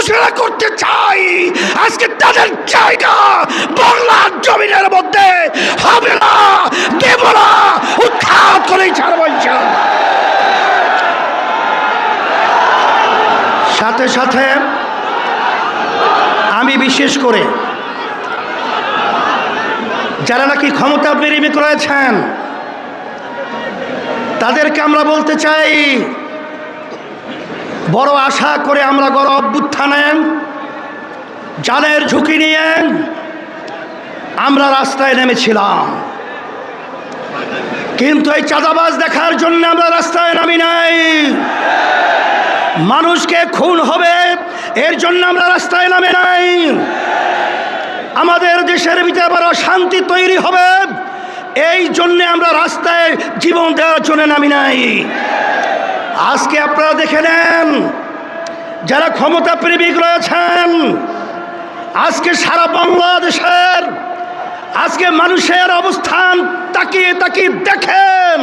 ঘোষণা করতে চাই, আজকে তাদের জায়গা বাংলার জমিনের মধ্যে হবে না, দেব না, উৎখাত করেই ছাড়ব ইনশাআল্লাহ। সাথে সাথে আমি বিশেষ করে যারা নাকি ক্ষমতা প্রেমিক রয়েছেন তাদেরকে আমরা বলতে চাই, বড় আশা করে আমরা গণ অভ্যুত্থানে জানের ঝুঁকি নিয়ে আমরা রাস্তায় নেমেছিলাম, কিন্তু এই চাঁদাবাজ দেখার জন্য আমরা রাস্তায় নামি নাই। মানুষকে খুন হবে এর জন্য আমরা রাস্তায় নামে নাই। আমাদের দেশের ভিতরে বড় শান্তি তৈরি হবে এই জন্যে আমরা রাস্তায় জীবন দেওয়ার জন্য নামি নাই। আজকে আপনারা দেখে নেন, যারা ক্ষমতা প্রেমিক রয়েছেন, আজকে সারা বাংলাদেশের আজকে মানুষের অবস্থান তাকিয়ে তাকিয়ে দেখেন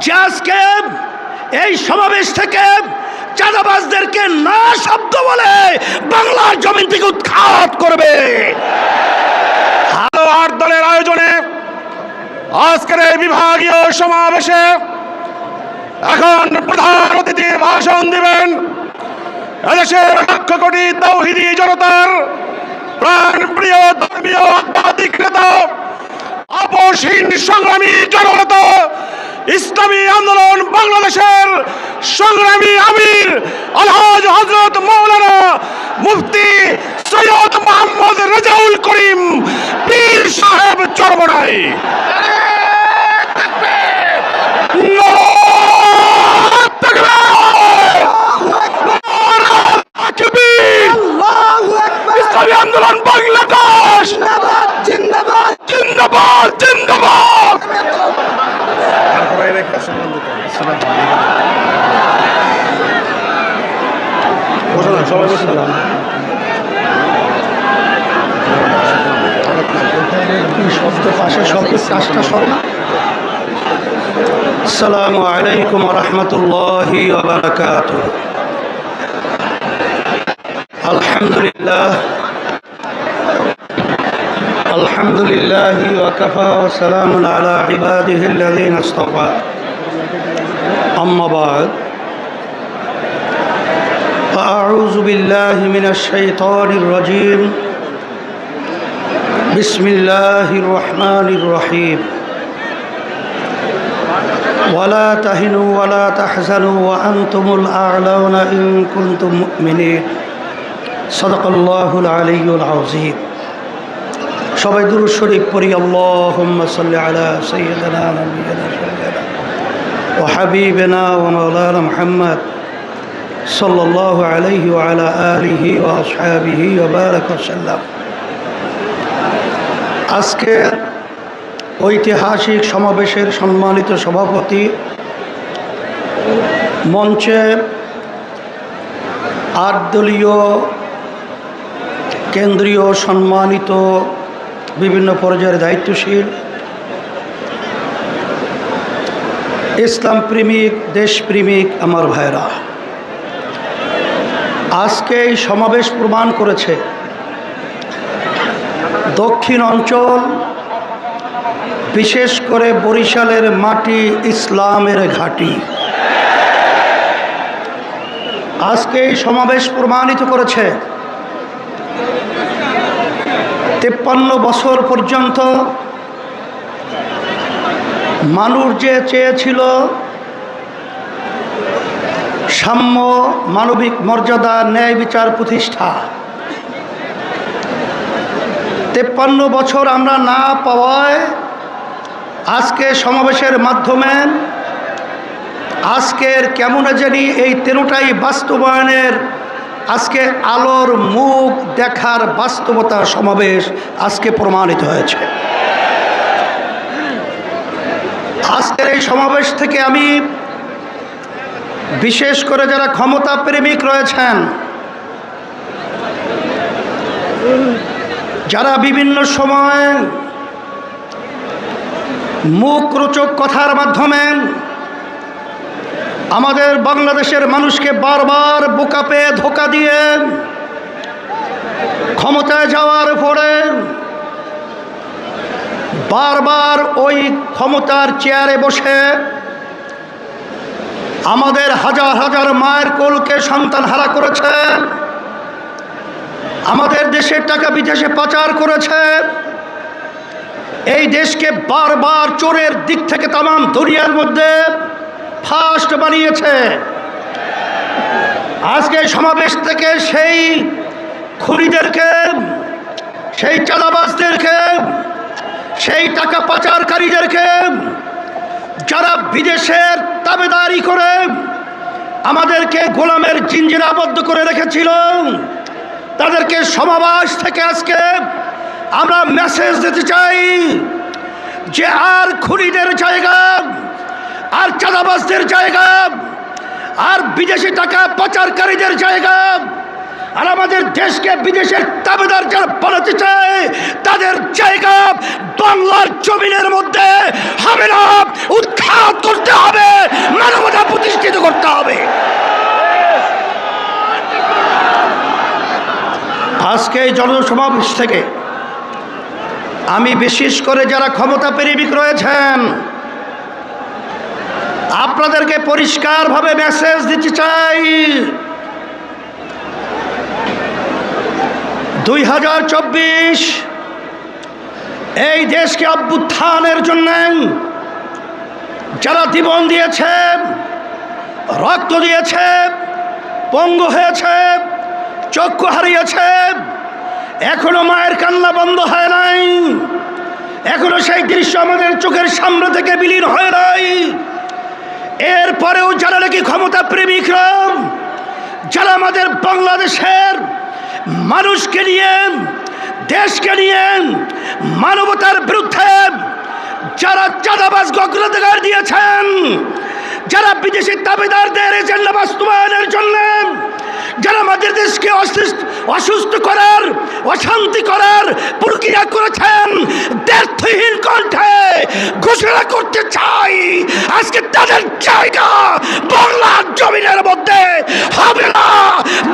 যে আজকে এই সমাবেশ থেকে চাঁদাবাজদেরকে না শব্দ বলে বাংলার জমিন থেকে উৎখাত করবে। আরো ৮ দলের আয়োজনে আজকের এই বিভাগীয় সমাবেশে এখন প্রধান অতিথি ভাষণ দিবেন এদেশের লক্ষ কোটি তাওহীদি জনতার প্রাণপ্রিয় ধর্মীয় আধ্যাত্মিক নেতা, আপসহীন সংগ্রামী জননেতা, ইসলামী আন্দোলন বাংলাদেশের সংগ্রামী আমির আলহাজ হযরত মাওলানা মুফতি সৈয়দ মোহাম্মদ রেজাউল করিম পীর সাহেব চরমনাই। ইসলামী আন্দোলন বাংলাদেশ জিন্দাবাদ জিন্দাবাদ জিন্দাবাদ। আসসালামু আলাইকুম ওয়া রাহমাতুল্লাহি ওয়া বারাকাতুহু। আলহামদুলিল্লাহ আলহামদুলিল্লাহি ওয়া কাফা ওয়া সালামুন আলা ইবাদিহিল্লাযীনা ইসতাফা। আম্মা বা'দ, আ'উযু বিল্লাহি মিনাশ শাইতানির রাজীম। বিসমিল্লাহির রহমানির রহিম। ওয়ালা তাহিনু ওয়ালা তাহজানু ওয়া আনতুমুল আ'লাউনা ইন কুনতুম মুমিনিন। সাদাকাল্লাহুল আলিয়্যুল আযীম। সবাই দুরূদ শরীফ পড়ি। আল্লাহুম্মা সাল্লি আলা সাইয়্যিদিনা নাবিয়িনা ওয়া হাবিবিনা ওয়া মাওলানা মুহাম্মদ সাল্লাল্লাহু আলাইহি ওয়া আলা আলিহি ওয়া আসহাবিহি ওয়া বারাকা ওয়াসাল্লাম। আজকে ঐতিহাসিক সমাবেশের সম্মানিত সভাপতি, মঞ্চে ৮ দলীয় কেন্দ্রীয় সম্মানিত বিভিন্ন পর্যায়ের দায়িত্বশীল, ইসলাম প্রেমিক, দেশপ্রেমিক আমার ভাইরা, আজকে এই সমাবেশ প্রমাণ করেছে দক্ষিণ অঞ্চল, বিশেষ করে বরিশালের মাটি ইসলামের ঘাঁটি। আজকে এই সমাবেশ প্রমাণিত করেছে 53 বছর পর্যন্ত মানুষ যে চেয়েছিল সাম্য, মানবিক মর্যাদা, ন্যায় বিচার প্রতিষ্ঠা, 53 বছর আমরা না পাওয়ায় আজকে সমাবেশের মাধ্যমে আজকের কেমন জানি এই 13টাই বাস্তবায়নের আজকে আলোর মুখ দেখার বাস্তবতার সমাবেশ আজকে প্রমাণিত হয়েছে। আজকের এই সমাবেশ থেকে আমি বিশেষ করে যারা ক্ষমতা প্রেমিক রয়েছেন, যারা বিভিন্ন সময় মুখরোচক কথার মাধ্যমে আমাদের বাংলাদেশের মানুষকে বারবার বোকা পেয়ে ধোঁকা দিয়ে ক্ষমতায় যাওয়ার পরে বারবার ওই ক্ষমতার চেয়ারে বসে আমাদের হাজার হাজার মায়ের কোলকে সন্তান হারা করেছে, আমাদের দেশের টাকা বিদেশে পাচার করেছে, এই দেশকে বারবার চোরের দিক থেকে তামাম দুনিয়ার মধ্যে ফার্স্ট বানিয়েছে। আজকে সমাবেশ থেকে সেই খুনিদেরকে, সেই চাঁদাবাজদেরকে, সেই টাকা পাচারকারীদেরকে, যারা বিদেশের তাবেদারি করে আমাদেরকে গোলামের জিঞ্জিরে আবদ্ধ করে রেখেছিল, তাদেরকে সমাবেশ থেকে আজকে আমরা মেসেজ দিতে চাই যে আর খুনিদের জায়গা, আর চাঁদাবাজদের জায়গা, আর বিদেশি টাকা পাচারকারীদের জায়গা, আর আমাদের দেশকে বিদেশের তাবেদার যারা বানাতে চায় তাদের জায়গা বাংলার জমিনের মধ্যে হবে না। উৎখাত করতে হবে, মানবতা প্রতিষ্ঠিত করতে হবে। আজকে এই জনসমাবেশ থেকে আমি বিশেষ করে যারা ক্ষমতা প্রেমিক রয়েছেন আপনাদেরকে পরিষ্কারভাবে মেসেজ দিতে চাই, 2024 এই দেশকে অভ্যুত্থানের জন্য যারা জীবন দিয়েছে, রক্ত দিয়েছে, পঙ্গু হয়েছে, চক্ষু হারিয়েছে, এখনো মায়ের কান্না বন্ধ হয় নাই, এখনো সেই দৃশ্য আমাদের চোখের সামনে থেকে বিলীন হয় নাই। এরপরেও যারা নাকি ক্ষমতা প্রেমিকরা, যারা আমাদের বাংলাদেশের মানুষকে নিয়ে, দেশকে নিয়ে মানবতার বিরুদ্ধে যারা চাঁদাবাজ অগ্রাধিকার দিয়েছেন, যারা বিদেশি দাবিদারদের এজেন্ডা বাস্তবায়নের জন্য যারা আমাদের দেশকে অসুস্থ করার, অশান্তি করার প্রক্রিয়া করেছেন, দ্ব্যর্থহীন কণ্ঠে ঘোষণা করতে চাই আজকে তাদের জায়গা বাংলার জমিনের মধ্যে হবে না,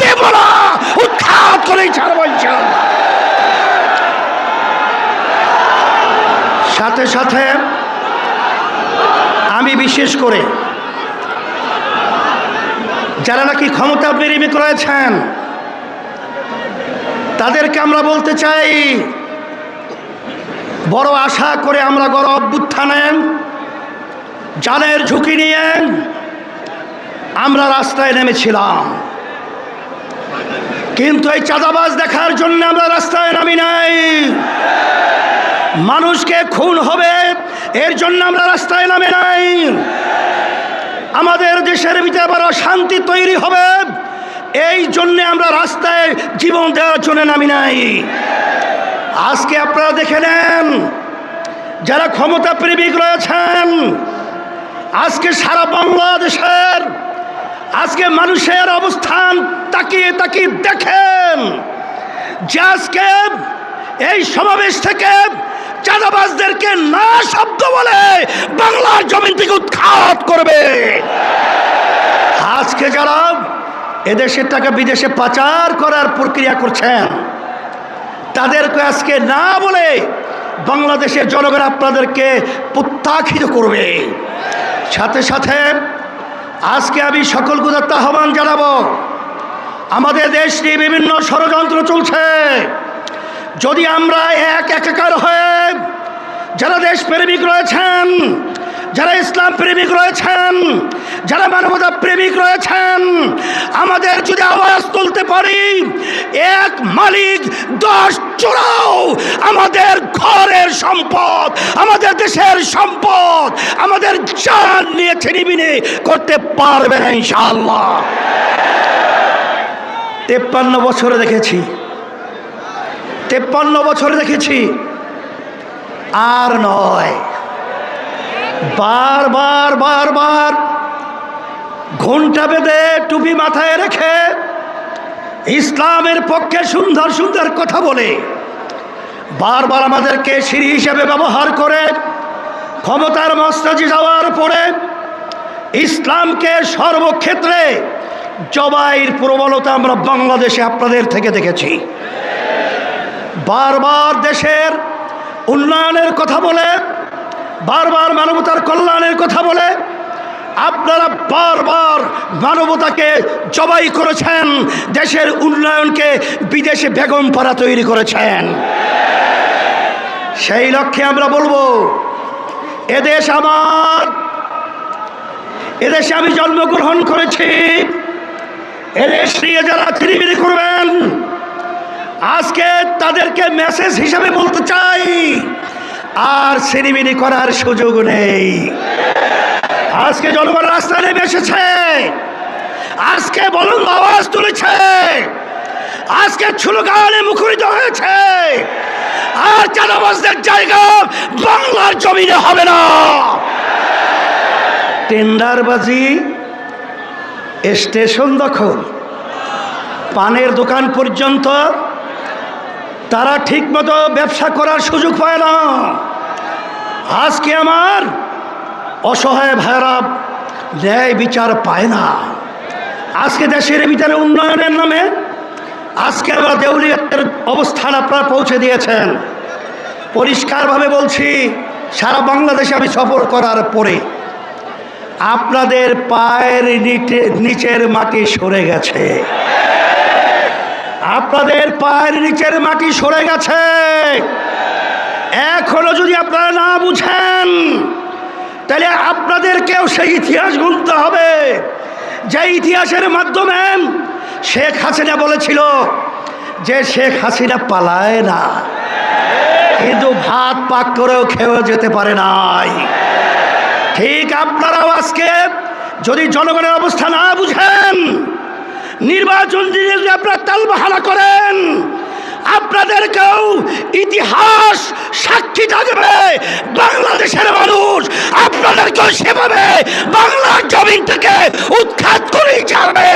দেব না, উৎখাত করেই ছাড়ব ইনশাআল্লাহ। সাথে সাথে আমি বিশেষ করে যারা নাকি ক্ষমতা প্রেমিক রয়েছেন তাদেরকে আমরা বলতে চাই, বড় আশা করে আমরা গণ অভ্যুত্থানে জানের ঝুঁকি নিয়ে আমরা রাস্তায় নেমেছিলাম, কিন্তু এই চাঁদাবাজ দেখার জন্য আমরা রাস্তায় নামি নাই। মানুষকে খুন হবে এর জন্য আমরা রাস্তায় নামে নাই। আমাদের দেশের ভিতরে আবার অশান্তি তৈরি হবে এই জন্যে আমরা রাস্তায় জীবন দেওয়ার জন্য নামি নাই। আজকে আপনারা দেখে নেন যারা ক্ষমতা প্রেমিক রয়েছেন, আজকে সারা বাংলাদেশের আজকে মানুষের অবস্থান তাকিয়ে তাকিয়ে দেখেন যে আজকে এই সমাবেশ থেকে চাঁদাবাজদেরকে না শব্দ বলে বাংলার জমিন থেকে উৎখাত করবে। আজকে যারা এদেশের টাকা বিদেশে পাচার করার প্রক্রিয়া করছেন তাদেরকে আজকে না বলে বাংলাদেশের জনগণ আপনাদেরকে প্রত্যাখ্যাত করবে। সাথে সাথে আজকে আমি সকল গুদার আহ্বান জানাবো, আমাদের দেশ নিয়ে বিভিন্ন ষড়যন্ত্র চলছে, যদি আমরা একাকার হয়ে যারা দেশ প্রেমিক রয়েছেন, যারা ইসলাম প্রেমিক রয়েছেন, যারা মানবতা প্রেমিক রয়েছেন, আমাদের যদি আওয়াজ তুলতে পারি, এক মালিক 10 চোরাও আমাদের ঘরের সম্পদ, আমাদের দেশের সম্পদ, আমাদের জান নিয়ে ছিনিমিনি করতে পারবে না ইনশাআল্লাহ। 53 বছরে দেখেছি, 53 বছরে দেখেছি, আর নয়, বারবার বারবার ঘণ্টা বেঁধে টুপি মাথায় রেখে ইসলামের পক্ষে সুন্দর সুন্দর কথা বলে বারবার আমাদেরকে সিঁড়ি হিসেবে ব্যবহার করে ক্ষমতার মস্তজি যাওয়ার পরে ইসলামকে সর্বক্ষেত্রে জবাইয়ের প্রবণতা আমরা বাংলাদেশে আপনাদের থেকে দেখেছি। বারবার দেশের উন্নয়নের কথা বলে, বারবার মানবতার কল্যাণের কথা বলে আপনারা বারবার মানবতাকে জবাই করেছেন, দেশের উন্নয়নকে বিদেশে বেগম পাড়া তৈরি করেছেন। সেই লক্ষ্যে আমরা বলবো, এদেশ আমার, এদেশে আমি জন্মগ্রহণ করেছি। এদেশ নিয়ে যারা চিরিমিরি করবেন, আজকে তাদেরকে মেসেজ হিসাবে বলতে চাই, আর চিরিমিরি করার সুযোগ নেই। আজকে জনগণ রাস্তায় নেমে এসেছে, আজকে বলুন আওয়াজ তুলেছে, আজকে স্লোগানে মুখরিত হয়েছে। আর চাঁদাবাজদের জায়গা বাংলার জমিনে হবে না। টেন্ডারবাজি, স্টেশন দখল, পানের দোকান পর্যন্ত তারা ঠিকমতো ব্যবসা করার সুযোগ পায় না। আজকে আমার অসহায় ভাইরা ন্যায় বিচার পায় না। আজকে দেশের ভিতরে উন্নয়নের নামে আজকে আমরা দেউলিয়াতের অবস্থান আপনারা পৌঁছে দিয়েছেন। পরিষ্কারভাবে বলছি, সারা বাংলাদেশে আমি সফর করার পরে আপনাদের পায়ের নিচের মাটি সরে গেছে, আপনাদের পায়ের নিচের মাটি সরে গেছে। এখনো যদি আপনারা না বুঝেন, তাহলে আপনাদেরকেও সেই ইতিহাস গুনতে হবে, যে ইতিহাসের মাধ্যমে শেখ হাসিনা বলেছিল যে শেখ হাসিনা পালায় না, কিন্তু ভাত পাক করেও খেয়েও যেতে পারে নাই। ঠিক আপনারাও আজকে যদি জনগণের অবস্থা না বুঝেন, নির্বাচন দিয়ে যদি আপনারা তালবাহানা করেন, আপনাদেরকেও ইতিহাস সাক্ষী থাকবে। বাংলাদেশের মানুষ আপনাদেরকেও সেভাবে বাংলার জমিন থেকে উৎখাত করেই ছাড়বে।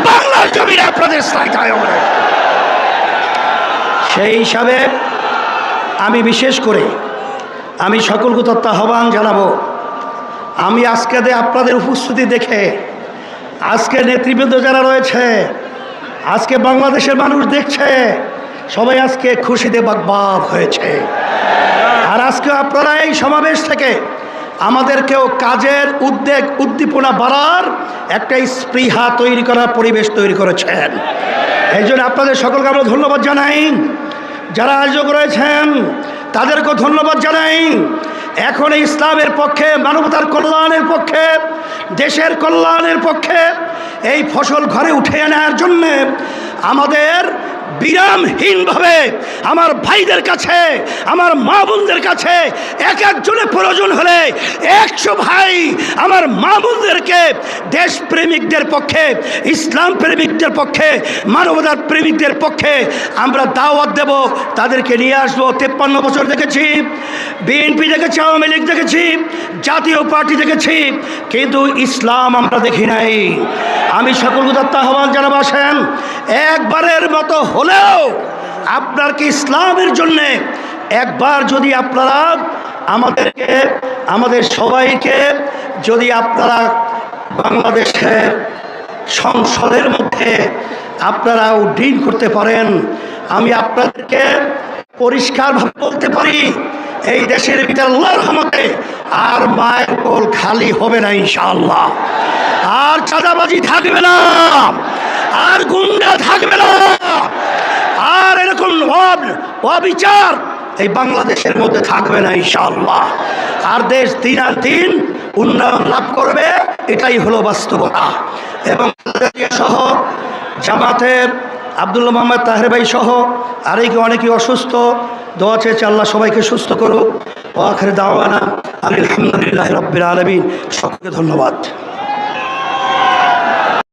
বাংলার জমিন আপনাদের স্থায়ী হবে। সেই হিসাবে আমি বিশেষ করে আমি সকলকে তথ্য আহ্বান জানাবো, আমি আজকে আপনাদের উপস্থিতি দেখে, আজকে নেতৃবৃন্দ যারা রয়েছে, আজকে বাংলাদেশের মানুষ দেখছে, সবাই আজকে খুশিতে বাগবাগ হয়েছে। আর আজকে আপনারা এই সমাবেশ থেকে আমাদেরকেও কাজের উদ্বেগ উদ্দীপনা বাড়ার একটা স্পৃহা তৈরি করার পরিবেশ তৈরি করেছেন। এই জন্য আপনাদের সকলকে আমরা ধন্যবাদ জানাই। যারা আয়োজক রয়েছেন তাদেরকেও ধন্যবাদ জানাই। এখন ইসলামের পক্ষে, মানবতার কল্যাণের পক্ষে, দেশের কল্যাণের পক্ষে এই ফসল ঘরে উঠে আনার জন্যে আমাদের বিরামহীনভাবে আমার ভাইদের কাছে, আমার মা বোনদের কাছে এক একজনের প্রয়োজন হলে 100 ভাই আমার মা বোনদেরকে দেশপ্রেমিকদের পক্ষে, ইসলাম প্রেমিকদের পক্ষে, মানবতার প্রেমিকদের পক্ষে আমরা দাওয়াত দেব, তাদেরকে নিয়ে আসবো। 53 বছর দেখেছি, বিএনপি দেখেছি, আওয়ামী লীগ দেখেছি, জাতীয় পার্টি দেখেছি, কিন্তু ইসলাম আমরা দেখি নাই। আমি সকলকে আহ্বান জানাবো, আসেন একবারের মতো হলেও আপনার কি ইসলামের জন্যে একবার যদি আপনারা আমাদেরকে, আমাদের সবাইকে যদি আপনারা বাংলাদেশের সংসদের মধ্যে আপনারা উড্ডীন করতে পারেন, আমি আপনাদেরকে পরিষ্কারভাবে বলতে পারি, এই দেশের ভিতরে আল্লাহর রহমতে আর মায়ের কোল খালি হবে না ইনশাআল্লাহ। আর চাঁদাবাজি থাকবে না, আর গুন্ডা থাকবে না, আর এরকম অবিচার এই বাংলাদেশের মধ্যে থাকবে না ইনশাআল্লাহ। আর দেশ দিন আর দিন উন্নয়ন লাভ করবে, এটাই হলো বাস্তবতা। এবং সহ জামাতের আব্দুল্লাহ মোহাম্মদ তাহের ভাই সহ আরেকে অনেকেই অসুস্থ, দোয়া চেয়েছে আল্লাহ সবাইকে সুস্থ করুক। ওয়া আখির দাওয়ানা আলহামদুলিল্লাহি রাব্বিল আলামিন। সকলকে ধন্যবাদ।